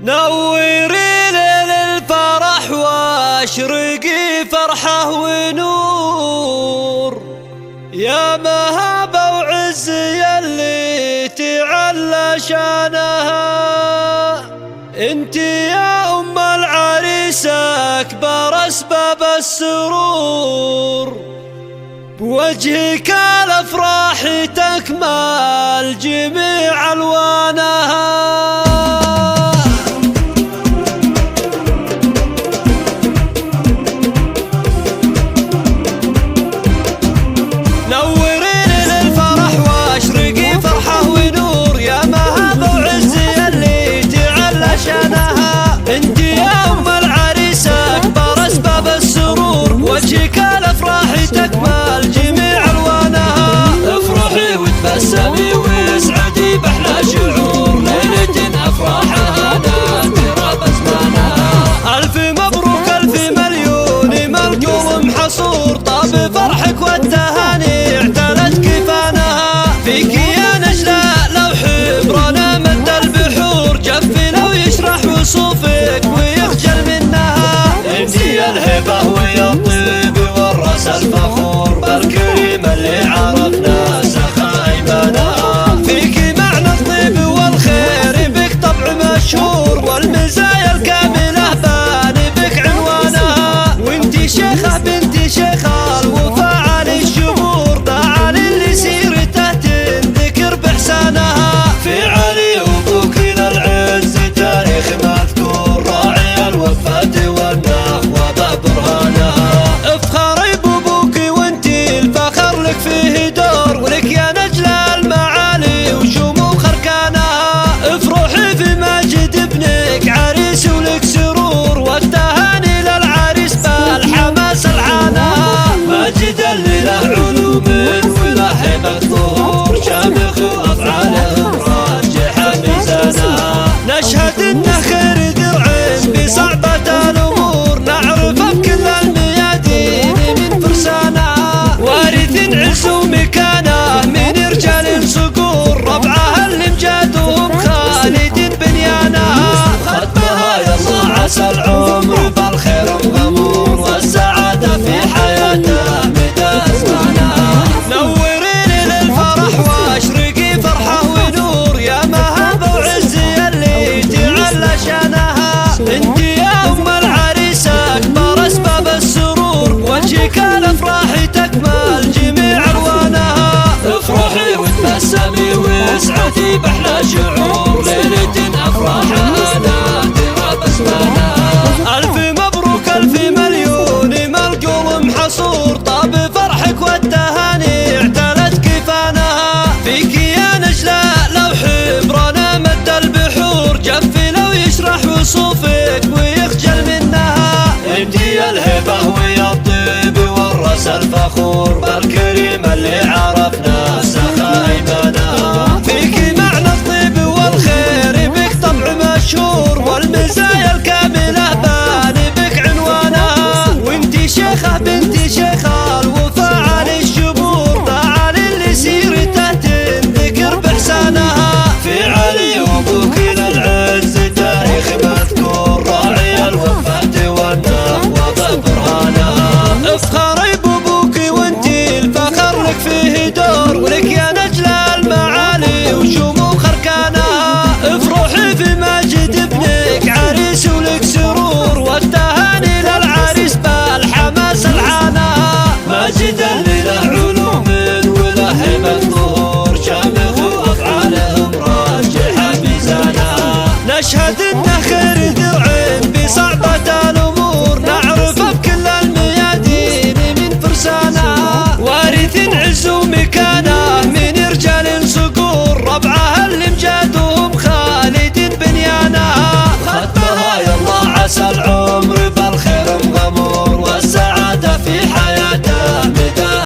نوري ليل الفرح واشرقي فرحة ونور، يا مهابة وعز يلي تعلى شانها. انتي يا ام العريس اكبر اسباب السرور، بوجهك الافراح تكمل جميع الوانها. انتي يا ام العريس اكبر اسباب السرور، وجهك الافراح تكمل جميع الوانها. افرحي وتبسمي واسعدي باحلى شعور، ليلة افراحها نادرة بزمانها. الف مبروك الف مليون ملكوم محصور، طاب فرحك والتهاني اعتلت كفانها. فيك يا نجلة لو حبرنا مد البحور، جفي لو يشرح وصوفك ويخجل منها. انتي الهبة ويا الطيب والراس الفخور، بالكريم اللي عرفنا سخاء ايمانها. فيكي معنى الطيب والخير بك طبع مشهور، والمزايا الكاملة باني بك عنوانها. وانتي شيخة بنتي شيخة الوفاء علي الشهور، تعالي اللي سيرته تنذكر باحسانها. في علي وابوك للعز تاريخ مذكور، راعي الوفاة والنخوة ببرهانها. افخري بابوكي وانتي الفخر لك فيه دور، ولك يا نجلة المعالي وشموخ اركانها. افرحي في مجد ابنك عريس ولك سرور، والتهاني للعريس بالحماس العانها. ماجد اللي له علوم وله هبة ظهور، شامخ وافعاله راجحة ميزانها. نشهد انه خير درع بصعبة الامور، نعرف بكل الميادين من فرسانها. وارث عز ومكانه من رجال صقور، ربعها اللي مجادهم خالد بنيانها. ختمها يالله عسى العمر بالخير والغمور، والسعادة في حياته مدى ازمانها. نوري ليل الفرح واشرقي فرحة ونور، يا مهابة وعز يلي تعلى شانها. انتي يا ام العريس اكبر اسباب السرور، وجهك الافراح تكمل جميع الوانها. افرحي وتبسمي واسعدي باحلى شعور، ليلة افراحها نادرة بزمانها. الف مبروك الف مليون ملكوم محصور، طاب فرحك والتهاني اعتلت كفانها. فيكي يا نجلة لو حبرنا مد البحور، جفي لو يشرح وصوفك ويخجل منها. انتي الهبة ويا الطيب والراس الفخور، بالكريم اللي عرفنا سخاء